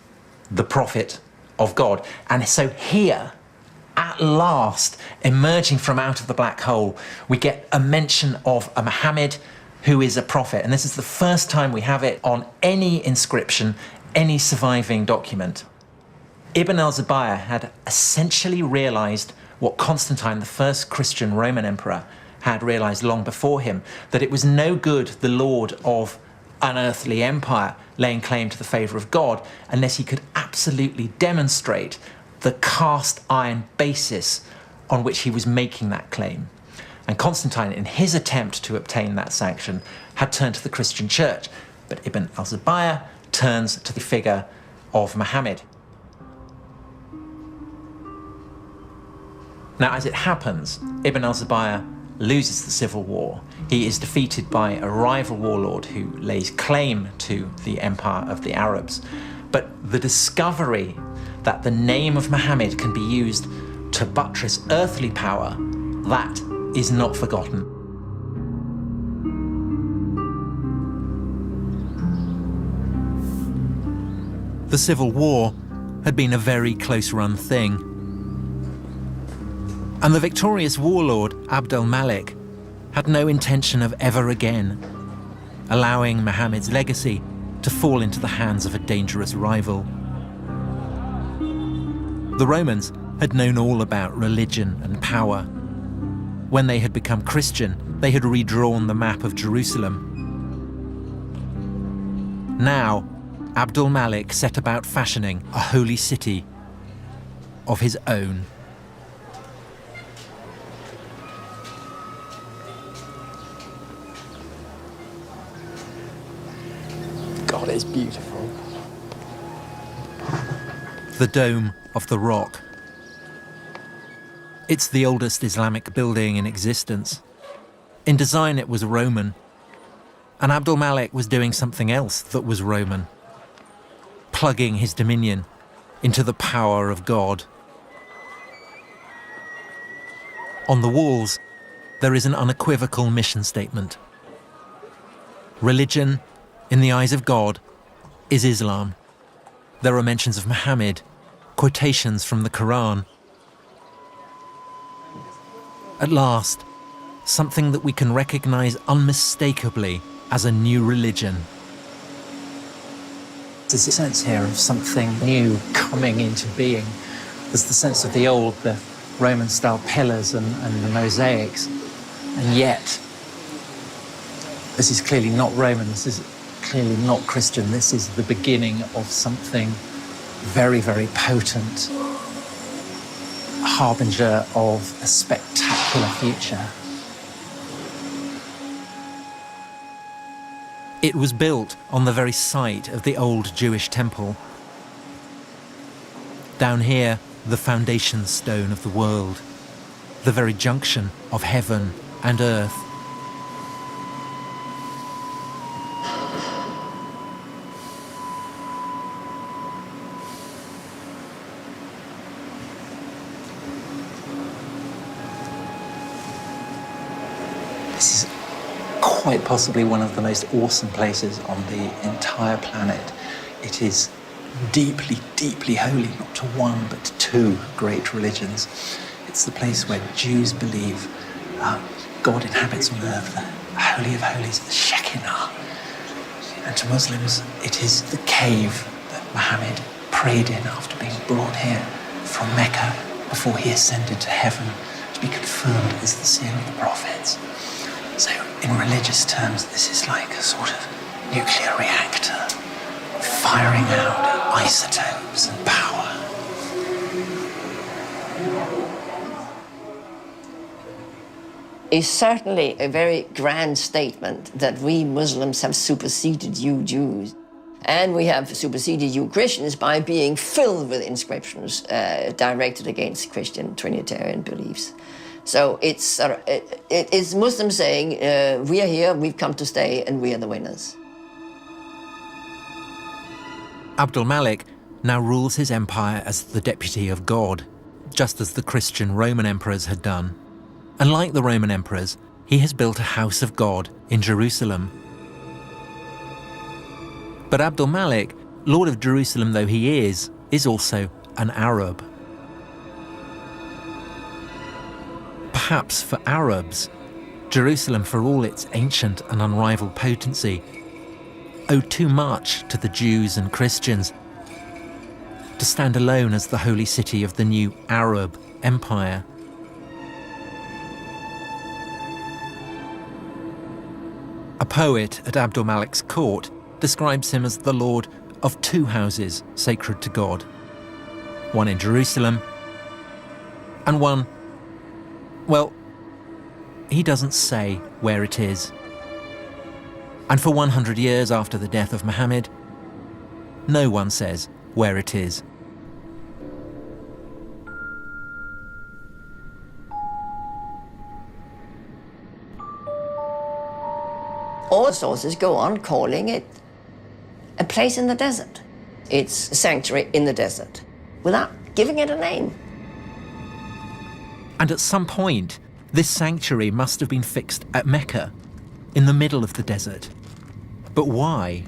the prophet of God. And so here, at last, emerging from out of the black hole, we get a mention of a Muhammad who is a prophet. And this is the first time we have it on any inscription, any surviving document. Ibn al-Zubayr had essentially realized what Constantine, the first Christian Roman emperor, had realized long before him, that it was no good the lord of an earthly empire laying claim to the favor of God unless he could absolutely demonstrate the cast iron basis on which he was making that claim. And Constantine, in his attempt to obtain that sanction, had turned to the Christian church. But Ibn al-Zubayr turns to the figure of Muhammad. Now, as it happens, Ibn al-Zubayr loses the civil war. He is defeated by a rival warlord who lays claim to the empire of the Arabs. But the discovery that the name of Muhammad can be used to buttress earthly power, that is not forgotten. The civil war had been a very close-run thing. And the victorious warlord, Abd al-Malik, had no intention of ever again allowing Muhammad's legacy to fall into the hands of a dangerous rival. The Romans had known all about religion and power. When they had become Christian, they had redrawn the map of Jerusalem. Now, Abd al-Malik set about fashioning a holy city of his own. God, it's beautiful. The Dome of the Rock. It's the oldest Islamic building in existence. In design, it was Roman. And Abd al-Malik was doing something else that was Roman, plugging his dominion into the power of God. On the walls, there is an unequivocal mission statement. Religion, in the eyes of God, is Islam. There are mentions of Muhammad, quotations from the Quran. At last, something that we can recognize unmistakably as a new religion. There's a sense here of something new coming into being. There's the sense of the old, the Roman-style pillars and the mosaics. And yet, this is clearly not Roman, this is clearly not Christian. This is the beginning of something very, very potent, a harbinger of a spectacular future. It was built on the very site of the old Jewish temple. Down here, the foundation stone of the world, the very junction of heaven and earth. This is quite possibly one of the most awesome places on the entire planet. It is deeply, deeply holy, not to one, but to two great religions. It's the place where Jews believe God inhabits on earth, the Holy of Holies, the Shekinah. And to Muslims, it is the cave that Muhammad prayed in after being brought here from Mecca before he ascended to heaven to be confirmed as the seal of the prophets. So, in religious terms, this is like a sort of nuclear reactor, firing out isotopes and power. is certainly a very grand statement that we Muslims have superseded you Jews. And we have superseded you Christians by being filled with inscriptions directed against Christian Trinitarian beliefs. So it's Muslims saying, we are here, we've come to stay, and we are the winners. Abdul Malik now rules his empire as the deputy of God, just as the Christian Roman emperors had done. And like the Roman emperors, he has built a house of God in Jerusalem. But Abdul Malik, Lord of Jerusalem though he is also an Arab. Perhaps for Arabs, Jerusalem, for all its ancient and unrivaled potency, owed too much to the Jews and Christians to stand alone as the holy city of the new Arab empire. A poet at Abdul Malik's court describes him as the lord of two houses sacred to God, one in Jerusalem and one, well, he doesn't say where it is. And for 100 years after the death of Muhammad, no one says where it is. All sources go on calling it a place in the desert. It's a sanctuary in the desert, without giving it a name. And at some point, this sanctuary must have been fixed at Mecca, in the middle of the desert. But why?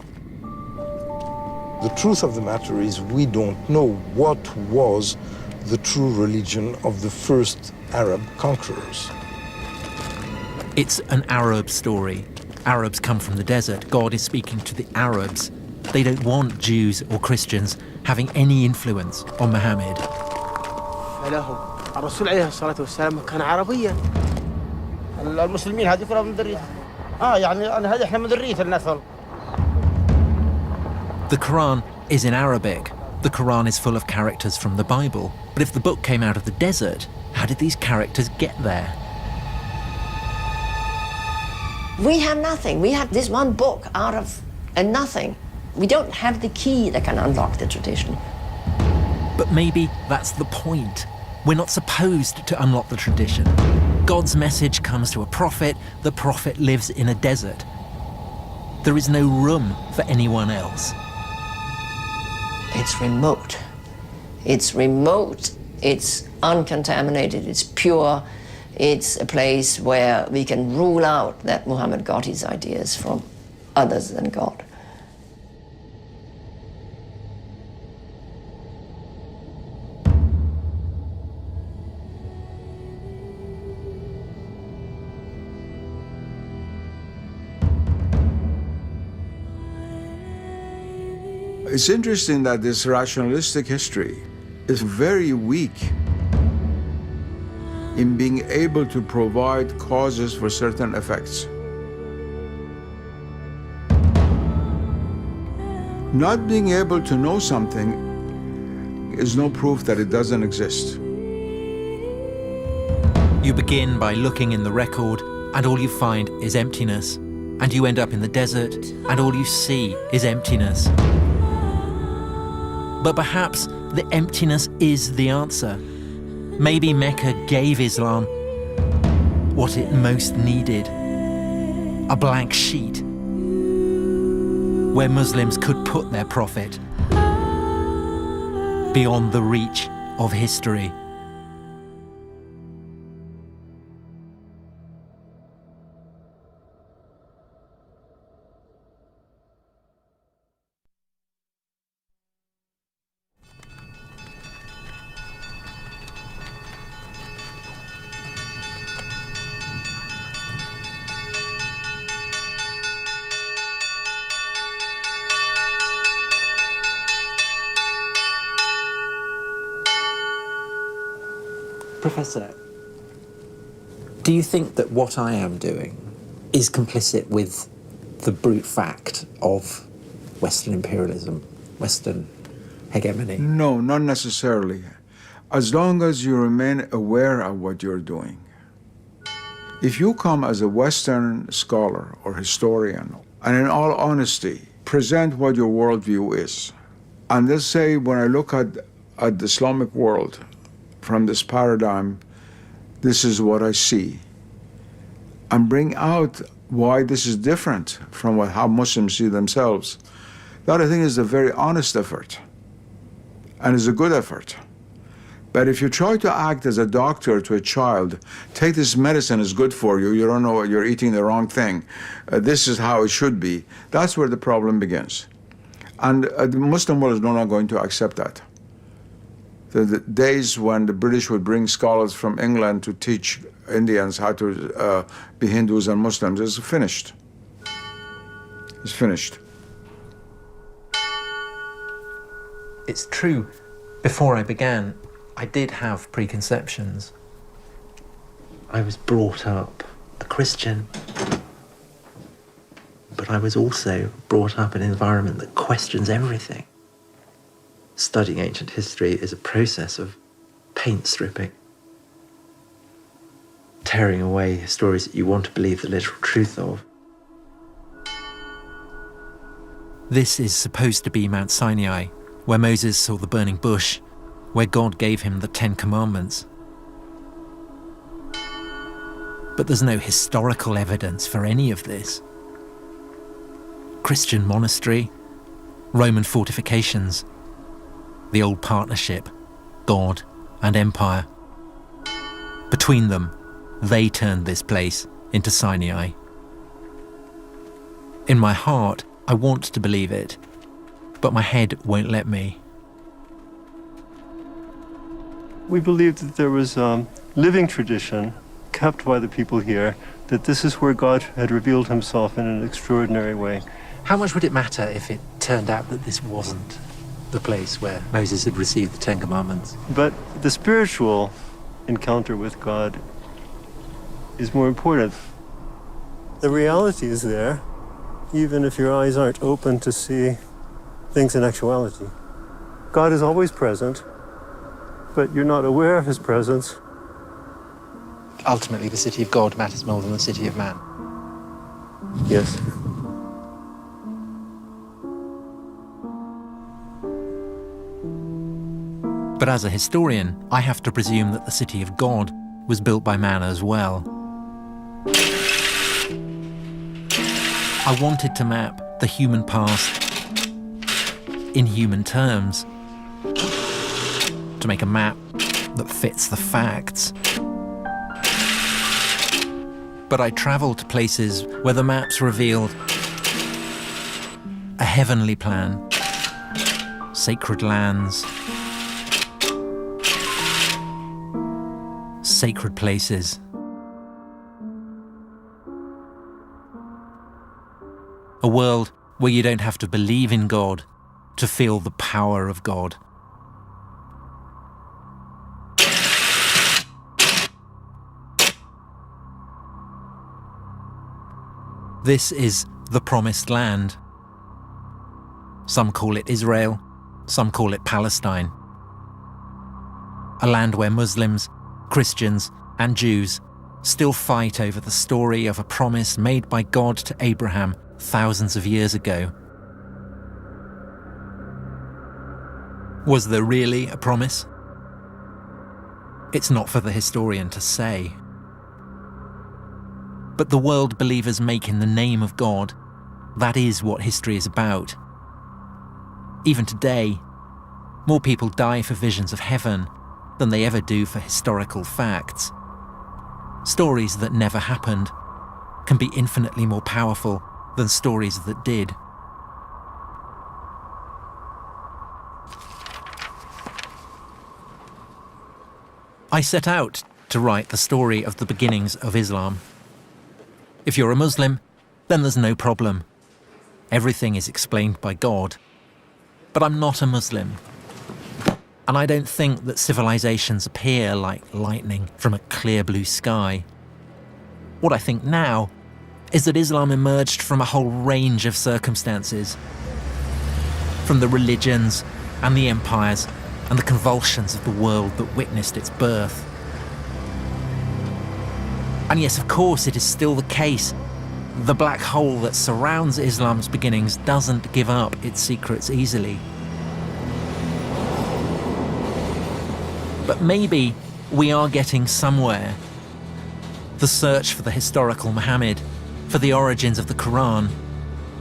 The truth of the matter is we don't know what was the true religion of the first Arab conquerors. It's an Arab story. Arabs come from the desert. God is speaking to the Arabs. They don't want Jews or Christians having any influence on Muhammad. الرسول عليه الصلاة والسلام كان عربيا. المسلمين هذه كلها من ذريته. يعني هذه احنا من ذرية الناس. The Quran is in Arabic. The Quran is full of characters from the Bible. But if the book came out of the desert, how did these characters get there? We have nothing. We have this one book out of a nothing. We don't have the key that can unlock the tradition. But maybe that's the point. We're not supposed to unlock the tradition. God's message comes to a prophet. The prophet lives in a desert. There is no room for anyone else. It's remote. It's remote. It's uncontaminated. It's pure. It's a place where we can rule out that Muhammad got his ideas from others than God. It's interesting that this rationalistic history is very weak in being able to provide causes for certain effects. Not being able to know something is no proof that it doesn't exist. You begin by looking in the record, and all you find is emptiness. And you end up in the desert, and all you see is emptiness. But perhaps the emptiness is the answer. Maybe Mecca gave Islam what it most needed. A blank sheet where Muslims could put their prophet beyond the reach of history. Professor, do you think that what I am doing is complicit with the brute fact of Western imperialism, Western hegemony? No, not necessarily. As long as you remain aware of what you're doing. If you come as a Western scholar or historian, and in all honesty, present what your worldview is, and let's say when I look at the Islamic world from this paradigm, this is what I see, and bring out why this is different from how Muslims see themselves, that I think is a very honest effort, and is a good effort. But if you try to act as a doctor to a child, take this medicine, is good for you, you don't know, you're eating the wrong thing, this is how it should be, that's where the problem begins. And the Muslim world is not going to accept that. The days when the British would bring scholars from England to teach Indians how to be Hindus and Muslims is finished. It's finished. It's true, before I began, I did have preconceptions. I was brought up a Christian, but I was also brought up in an environment that questions everything. Studying ancient history is a process of paint stripping, tearing away stories that you want to believe the literal truth of. This is supposed to be Mount Sinai, where Moses saw the burning bush, where God gave him the 10 Commandments. But there's no historical evidence for any of this. Christian monastery, Roman fortifications, the old partnership, God and empire. Between them, they turned this place into Sinai. In my heart, I want to believe it, but my head won't let me. We believed that there was a living tradition kept by the people here, that this is where God had revealed himself in an extraordinary way. How much would it matter if it turned out that this wasn't the place where Moses had received the 10 Commandments? But the spiritual encounter with God is more important. The reality is there, even if your eyes aren't open to see things in actuality. God is always present, but you're not aware of his presence. Ultimately, the city of God matters more than the city of man. Yes. But as a historian, I have to presume that the city of God was built by man as well. I wanted to map the human past in human terms, to make a map that fits the facts. But I travelled to places where the maps revealed a heavenly plan, sacred lands, sacred places. A world where you don't have to believe in God to feel the power of God. This is the Promised Land. Some call it Israel, some call it Palestine. A land where Muslims, Christians, and Jews still fight over the story of a promise made by God to Abraham thousands of years ago. Was there really a promise? It's not for the historian to say. But the world believers make in the name of God, that is what history is about. Even today, more people die for visions of heaven than they ever do for historical facts. Stories that never happened can be infinitely more powerful than stories that did. I set out to write the story of the beginnings of Islam. If you're a Muslim, then there's no problem. Everything is explained by God. But I'm not a Muslim. And I don't think that civilizations appear like lightning from a clear blue sky. What I think now is that Islam emerged from a whole range of circumstances. From the religions and the empires and the convulsions of the world that witnessed its birth. And yes, of course, it is still the case. The black hole that surrounds Islam's beginnings doesn't give up its secrets easily. But maybe we are getting somewhere. The search for the historical Muhammad, for the origins of the Quran,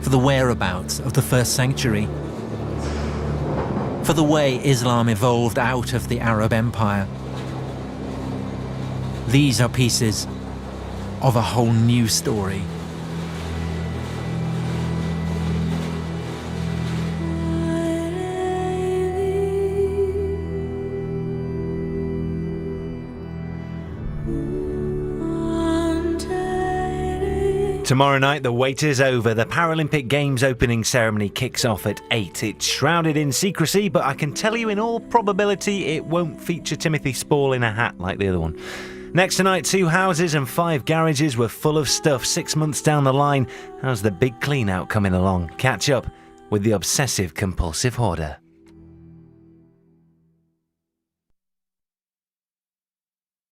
for the whereabouts of the first sanctuary, for the way Islam evolved out of the Arab Empire. These are pieces of a whole new story. Tomorrow night, the wait is over. The Paralympic Games opening ceremony kicks off at 8. It's shrouded in secrecy, but I can tell you in all probability it won't feature Timothy Spall in a hat like the other one. Next tonight, 2 houses and 5 garages were full of stuff 6 months down the line. How's the big clean out coming along? Catch up with the obsessive compulsive hoarder.